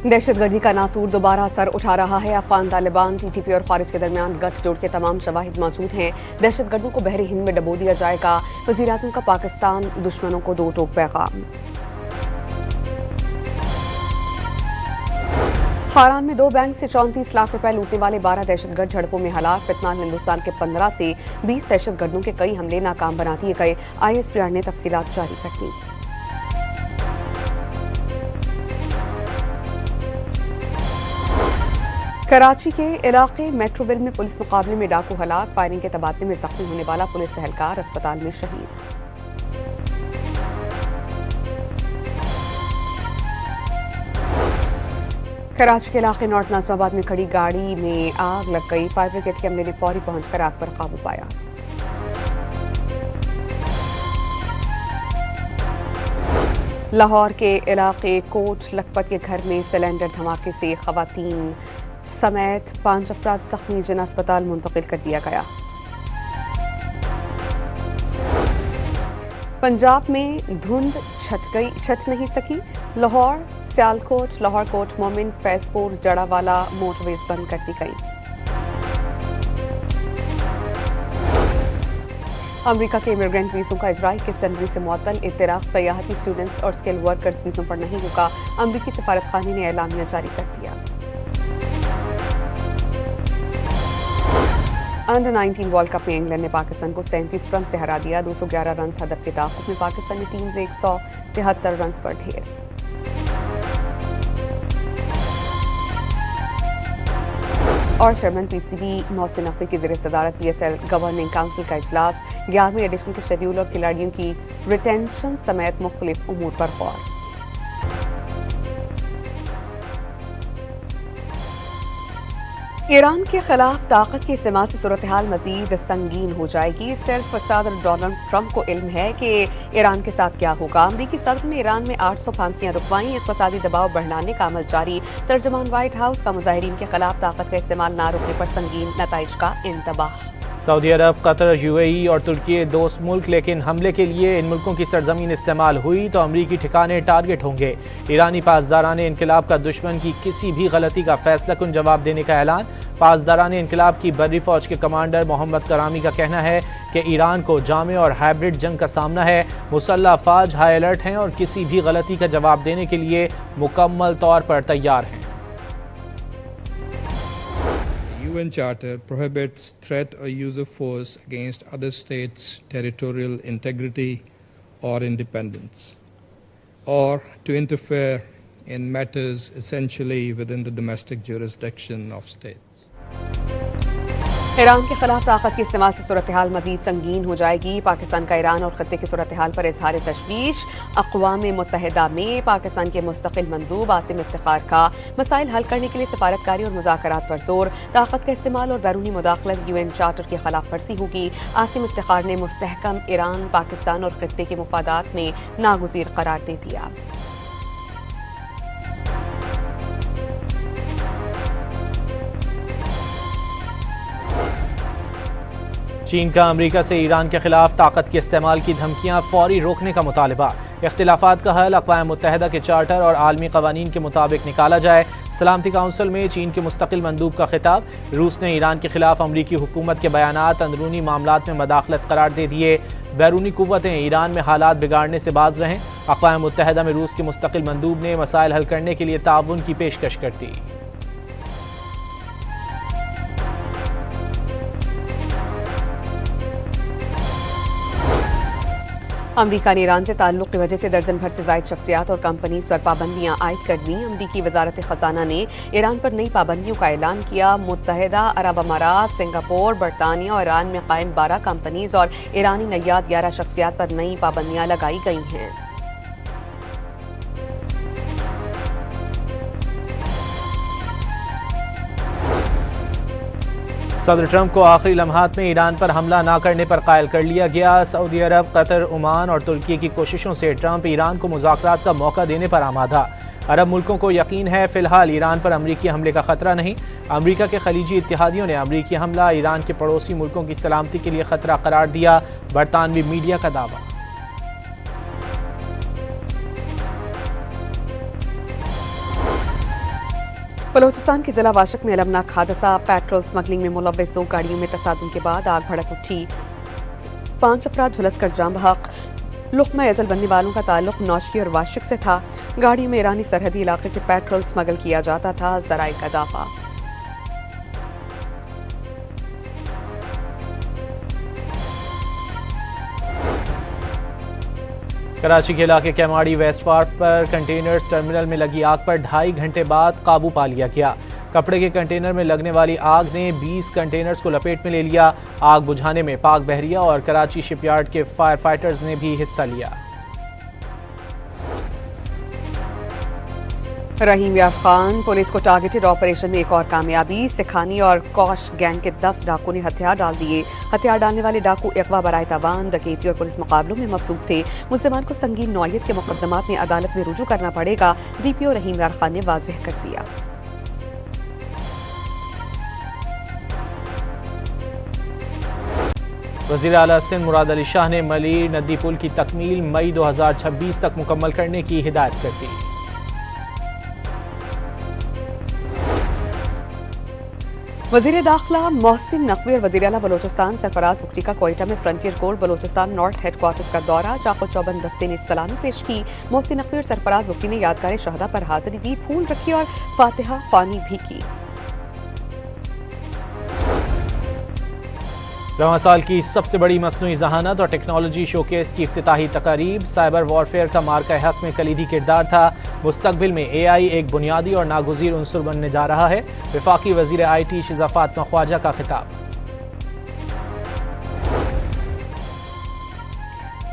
दहशत गर्दी का नासूर दोबारा सर उठा रहा है। अफगान तालिबान, TTP और खारिज के दरमियान गठजोड़ के तमाम शवाहिद मौजूद हैं। दहशत गर्दों को बहरी हिंद में डबो दिया जाएगा। वज़ीर-ए-आज़म का पाकिस्तान दुश्मनों को दो टोक पैगाम। खारान में 2 बैंक से 34 लाख रुपए लूटने वाले 12 दहशतगर्द झड़पों में हलाक। फितनान हिंदुस्तान के 15 से 20 दहशतगर्दों के कई हमले नाकाम बना दिए गए। ISPR ने तफसीलात जारी कर दी। कराची के इलाके मेट्रोविल में पुलिस मुकाबले में डाकू हलाक। फायरिंग के तबादले में जख्मी होने वाला पुलिस एहलकार अस्पताल में शहीद। कराची के इलाके नॉर्थ नाज़िमाबाद में खड़ी गाड़ी में आग लग गई। फायर ब्रिगेड के अमले ने फौरी पहुंचकर आग पर काबू पाया। लाहौर के इलाके कोट लखपत के घर में सिलेंडर धमाके से खवातीन समेत 5 अफराद जख्मी, जिन्हें अस्पताल मुंतकिल कर दिया गया। पंजाब में धुंध छट नहीं सकी। लाहौर सियालकोट, लाहौर कोट, मोमिन, फैजपुर, जड़ावाला मोटरवेज बंद कर दी गई। अमेरिका के इमिग्रेंट वीज़ों का इजराइल के जनवरी से मुअत्तल। इत्तराक सयाहती स्टूडेंट्स और स्किल वर्कर्स वीज़ों पर नहीं रुका। अमरीकी सफारतखाने ने एलामिया जारी कर दिया। अंडर 19 वर्ल्ड कप में इंग्लैंड ने पाकिस्तान को 37 रन से हरा दिया। 211 रन हदफ के ताक़ुब में पाकिस्तानी टीम से 173 रन पर ढेर। और चेयरमैन PCB मोहसिन नकवी की ज़ेर सदारत PSL गवर्निंग काउंसिल का इजलास। 11वीं एडिशन के शेड्यूल और खिलाड़ियों की रिटेंशन समेत मुख्तलिफ उमूर पर गौर। ईरान के खिलाफ ताकत के इस्तेमाल से सूरत हाल मजीद संगीन हो जाएगी। सिर्फ सदर डोनाल्ड ट्रंप को इल्म है कि ईरान के साथ क्या होगा। अमरीकी सदर ने ईरान में 800 फांसियां रुकवाई। इक़्तिसादी दबाव बढ़ाने का अमल जारी। तर्जुमान व्हाइट हाउस का मुजाहिरीन के खिलाफ ताकत का इस्तेमाल न रोकने पर संगीन नताइज का इंतबाह। सऊदी अरब, कतर, UAE और तुर्की दोस्त मुल्क, लेकिन हमले के लिए इन मुल्कों की सरजमीन इस्तेमाल हुई तो अमरीकी ठिकाने टारगेट होंगे। ईरानी पासदारान इनकलाब का दुश्मन की किसी भी गलती का फैसला कुन जवाब देने का ऐलान। पासदारान इनकलाब की बर्री फौज के कमांडर मोहम्मद करामी का कहना है कि ईरान को जामे और हाइब्रिड जंग का सामना है। मुसल्लह अफवाज हाई अलर्ट हैं और किसी भी गलती का जवाब देने के लिए मुकम्मल तौर पर तैयार हैं। UN Charter prohibits threat or use of force against other states' territorial integrity or independence, or to interfere in matters essentially within the domestic jurisdiction of states. Iran के खिलाफ ताकत के इस्तेमाल से सूरत हाल मजीद संगीन हो जाएगी। पाकिस्तान का ईरान और खत्ते की सूरत हाल पर इजहार तशवीश। अक़वाम मुत्तहिदा में पाकिस्तान के मुस्तकिल मंदूब आसिम इफ्तिखार का मसाइल हल करने के लिए सफारतकारी और मुज़ाकरात पर जोर। ताकत का इस्तेमाल और बैरूनी मुदाखलत UN चार्टर की खिलाफ वर्जी होगी। आसिम इफ्तिखार ने मुस्तहकम ईरान, पाकिस्तान और खत्ते के मुफादात में नागुज़ीर करार दे दिया। चीन का अमेरिका से ईरान के खिलाफ ताकत के इस्तेमाल की धमकियां फौरी रोकने का मुतालबा। इख्तिलाफात का हल अक़वाम मुत्तहिदा के चार्टर और आलमी क़वानीन के मुताबिक निकाला जाए। सलामती काउंसिल में चीन के मुस्तकिल मंदूब का खिताब। रूस ने ईरान के खिलाफ अमरीकी हुकूमत के बयानात अंदरूनी मामलात में मदाखलत करार दे दिए। बैरूनी कुव्वतें ईरान में हालात बिगाड़ने से बाज रहें। अक़वाम मुत्तहिदा में रूस के मुस्तकिल मंदूब ने मसाइल हल करने के लिए ताउन की पेशकश कर दी। अमरीका ने ईरान से ताल्लुक़ की वजह से दर्जन भर से ज़ायद शख्सियात और कंपनीज पर पाबंदियां आयद कर दी। अमरीकी वजारत ख़जाना ने ईरान पर नई पाबंदियों का ऐलान किया। मुत्तहिदा अरब अमारात, सिंगापुर, बरतानिया और ईरान में कायम 12 कंपनीज और ईरानी नैयाद 11 शख्सियात पर नई पाबंदियां लगाई गई हैं। सदर ट्रंप को आखिरी लम्हात में ईरान पर हमला न करने पर कायल कर लिया गया। सऊदी अरब, कतर, ओमान और तुर्की की कोशिशों से ट्रंप ईरान को मुज़ाकरात का मौका देने पर आमादा। अरब मुल्कों को यकीन है फिलहाल ईरान पर अमरीकी हमले का खतरा नहीं। अमरीका के खलीजी इत्तेहादियों ने अमरीकी हमला ईरान के पड़ोसी मुल्कों की सलामती के लिए खतरा करार दिया। बरतानवी मीडिया का दावा। बलूचिस्तान के जिला वाशक में अलमनाक हादसा, पेट्रोल स्मगलिंग में मुलव्वस 2 गाड़ियों में तसादुम के बाद आग भड़क उठी, 5 अफराद झुलसकर जाम बहक। लुक़मा अजल बनने वालों का ताल्लुक नौशकी और वाशक से था। गाड़ियों में ईरानी सरहदी इलाके से पेट्रोल स्मगल किया जाता था, ज़राए का दावा। कराची के इलाके कैमाड़ी वेस्ट वार्फ पर कंटेनर्स टर्मिनल में लगी आग पर 2.5 घंटे बाद काबू पा लिया गया। कपड़े के कंटेनर में लगने वाली आग ने 20 कंटेनर्स को लपेट में ले लिया। आग बुझाने में पाक बहरिया और कराची शिपयार्ड के फायर फाइटर्स ने भी हिस्सा लिया। रहीम यार खान, पुलिस को टारगेटेड ऑपरेशन में एक और कामयाबी। सिखानी और कौश गैंग के 10 डाकुओं ने हथियार डाल दिए। हथियार डालने वाले डाकू अगवा बराए तावान, डकैती और पुलिस मुकाबलों में मफलूक थे। मुलजिमान को संगीन नौयत के मुकदमात में अदालत में रुजू करना पड़ेगा, DPO रहीम यार खान ने वाज़ेह कर दिया। वज़ीर आला सिंध मुराद अली शाह ने मलीर नदी पुल की तकमील मई 2026 तक मुकम्मल करने की हिदायत कर दी। वज़ीर दाखिला मोहसिन नकवी और वज़ीर आला बलूचिस्तान सरफराज बुखरी का कोयटा में frontier core Balochistan north headquarters का दौरा। चाको चौबंद दस्ते ने सलामी पेश की। मोहसिन नकवी और सरफराज बुखरी ने यादगार शहदा पर हाजिरी दी, फूल रखी और फातिहा ख्वानी भी की। रवां साल की सबसे बड़ी मसनूई ज़हानत और टेक्नोलॉजी शोकेस की इफ्तिताही तकारीब। साइबर वॉरफेयर का मार्का हक में कलीदी किरदार था। मुस्तकबिल में AI एक बुनियादी और नागुज़ीर उन्सुर बनने जा रहा है। वफाकी वज़ीर IT शिज़ा फातिमा ख्वाजा का खिताब।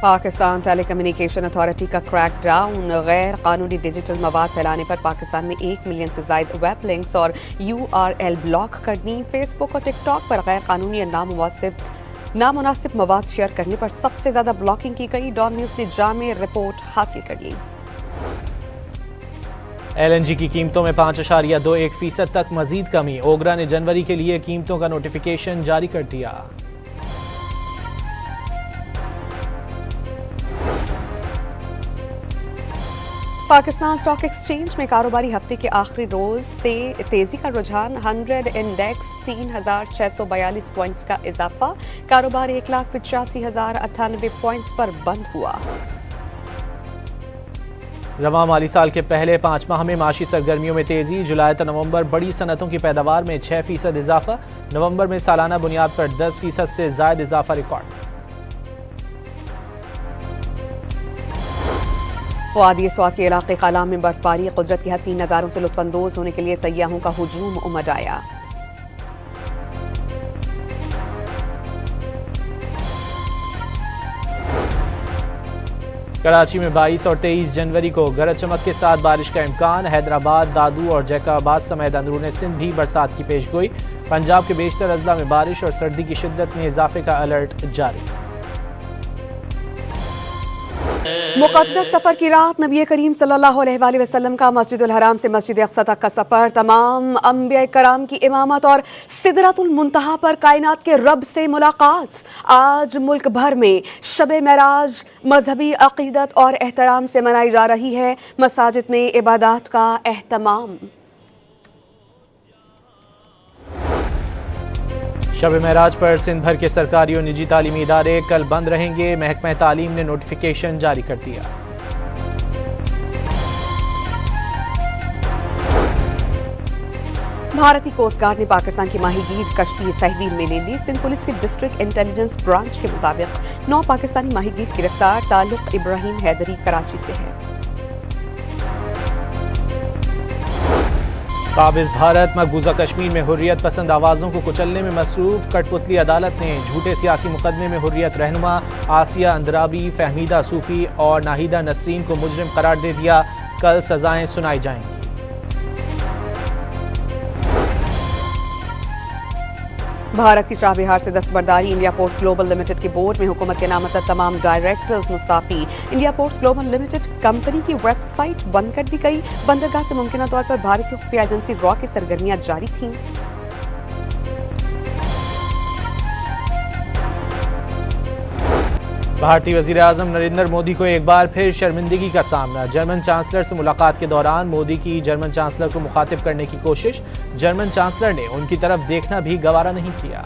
पाकिस्तान टेली कम्युनिकेशन अथॉरिटी का क्रैक डाउन। गैर कानूनी डिजिटल मवाद फैलाने पर पाकिस्तान में 1 मिलियन से ज़ायद वेब लिंक्स और URL ब्लॉक करनी। फेसबुक और टिकटॉक पर गैर कानूनी और नामुनासिब मवाद शेयर करने पर सबसे ज़्यादा ब्लॉकिंग की गई। डॉन न्यूज़ ने जामे रिपोर्ट हासिल कर ली। LNG की कीमतों में 5.21% तक मजीद कमी। ओगरा ने जनवरी के लिए कीमतों का नोटिफिकेशन जारी कर दिया। पाकिस्तान स्टॉक एक्सचेंज में कारोबारी हफ्ते के आखिरी रोज तेजी का रुझान। 100 इंडेक्स 3,642 पॉइंट्स का इजाफा। कारोबार 1,85,098 पॉइंट्स पर बंद हुआ। रवां माली साल के पहले 5 माह में माशी सरगर्मियों में तेजी। जुलाई से नवंबर बड़ी सनतों की पैदावार में 6% इजाफा। नवंबर में सालाना बुनियाद पर 10% से ज्यादा इजाफा रिकॉर्ड। वादी स्वात के इलाके कालाम में बर्फबारी। कुदरत की हसीन नज़ारों से लुत्फानंदोज होने के लिए सयाहों का हुजूम उमड़ आया। कराची में 22 और 23 जनवरी को गरज चमक के साथ बारिश का इम्कान। हैदराबाद, दादू और जैकाबाद समेत अंदरून सिंध भी बरसात की पेशगोई। पंजाब के बेशतर अजला में बारिश और सर्दी की शिद्दत में इजाफे का अलर्ट जारी। मुक़द्दस सफ़र की रात। नबी करीम सल्लल्लाहु अलैहि वसल्लम का मस्जिदुल हराम से मस्जिद अक़सा तक का सफ़र। तमाम अंबिया कराम की इमामत और सिदरतुल मुंतहा पर कायनात के रब से मुलाकात। आज मुल्क भर में शब मेराज मजहबी अक़ीदत और एहतराम से मनाई जा रही है। मसाजिद में इबादत का एहतमाम। शब महराज पर सिंध भर के सरकारी और निजी तालीमी इदारे कल बंद रहेंगे। महकमा तालीम ने नोटिफिकेशन जारी कर दिया। भारतीय कोस्ट गार्ड ने पाकिस्तान की माहीगीर कश्ती तहवील में ले ली। सिंध पुलिस के डिस्ट्रिक्ट इंटेलिजेंस ब्रांच के मुताबिक 9 पाकिस्तानी माहीगीर गिरफ्तार। ताल्लुक इब्राहिम हैदरी कराची से है। काबिज भारत मकबूजा कश्मीर में हुर्रियत पसंद आवाज़ों को कुचलने में मसरूफ। कठपुतली अदालत ने झूठे सियासी मुकदमे में हुर्रियत रहनुमा आसिया अंदराबी, फहमीदा सूफी और नाहिदा नसरीन को मुजरिम करार दे दिया। कल सजाएं सुनाई जाएंगी। भारत की शाह बिहार से दस्तबरदारी। इंडिया पोर्ट्स ग्लोबल लिमिटेड के बोर्ड में हुकूमत के नामज़द तमाम directors Mustafi. India ports global limited company की वेबसाइट बंद कर दी गई। बंदरगाह से मुमकिन तौर पर भारतीय खुफिया एजेंसी रॉ की सरगर्मियां जारी थीं। بھارتی وزیر اعظم نریندر مودی کو ایک بار پھر شرمندگی کا سامنا، جرمن چانسلر سے ملاقات کے دوران مودی کی جرمن چانسلر کو مخاطب کرنے کی کوشش، جرمن چانسلر نے ان کی طرف دیکھنا بھی گوارا نہیں کیا۔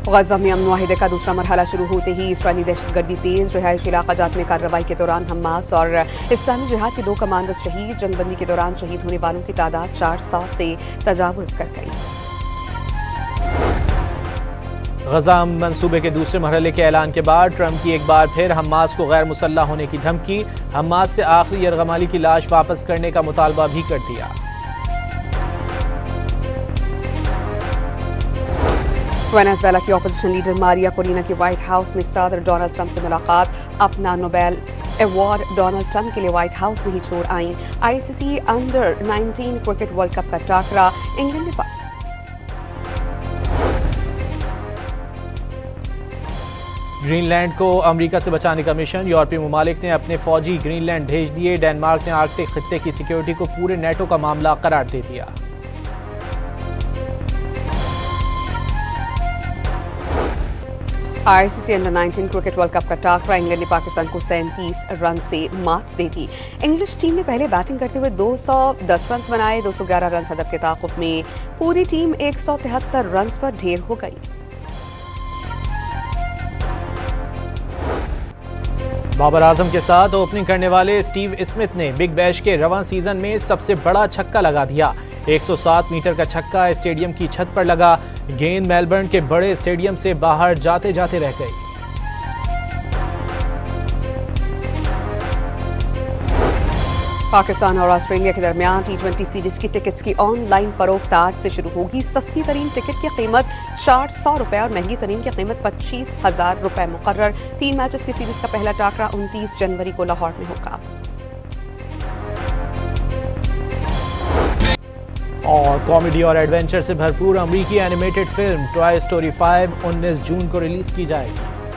غزہ میں امن معاہدے کا دوسرا مرحلہ شروع ہوتے ہی اسرائیلی دہشت گردی تیز، رہائشی علاقہ جات میں کارروائی کے دوران حماس اور اسلامی جہاد کے 2 کمانڈرز شہید، جنگ بندی کے دوران شہید ہونے والوں کی تعداد 400 سے تجاوز کر گئی۔ غزہ امن منصوبے کے دوسرے مرحلے کے اعلان کے بعد ٹرمپ کی ایک بار پھر حماس کو غیر مسلح ہونے کی دھمکی، حماس سے آخری یرغمالی کی لاش واپس کرنے کا مطالبہ بھی کر دیا۔ وینزویلا کی اپوزیشن لیڈر ماریا کورینا کی وائٹ ہاؤس میں صدر ڈونلڈ ٹرمپ سے ملاقات، اپنا نوبیل ایوارڈ ڈونلڈ ٹرمپ کے لیے وائٹ ہاؤس میں ہی چھوڑ آئیں۔ ICC under 19 cricket world cup کا ٹاکرا انگلینڈ میں گرین لینڈ کو امریکہ سے بچانے کا مشن، یورپی ممالک نے اپنے فوجی گرین لینڈ بھیج دیے، ڈنمارک نے آرکٹک خطے کی سیکیورٹی کو پورے نیٹو کا معاملہ قرار دے دیا۔ ICC under 19 cricket world cup کا ٹاکرا، انگلینڈ نے پاکستان کو 37 رن سے مات دے دی۔ انگلش ٹیم نے پہلے بیٹنگ کرتے ہوئے 210 رنز بنائے، 211 رنز ہدف کے تعاقب میں پوری ٹیم 173 رنز پر ڈھیر ہو گئی۔ بابر اعظم کے ساتھ اوپننگ کرنے والے اسٹیو اسمتھ نے بگ بیش کے رواں سیزن میں سب سے بڑا چھکا لگا دیا، 107 میٹر کا چھکا اسٹیڈیم کی چھت پر لگا، گیند میلبرن کے بڑے اسٹیڈیم سے باہر جاتے جاتے رہ گئی۔ پاکستان اور آسٹریلیا کے درمیان T20 سیریز کی ٹکٹس کی آن لائن فروخت آج سے شروع ہوگی۔ سستی ترین ٹکٹ کی قیمت 400 روپے اور مہنگی ترین کی قیمت 25,000 روپے مقرر۔ 3 میچز کی سیریز کا پہلا ٹاکرا 29 جنوری کو لاہور میں ہوگا۔ اور کامیڈی اور ایڈونچر سے بھرپور امریکی اینیمیٹڈ فلم ٹوائے اسٹوری 5 19 جون کو ریلیز کی جائے گی۔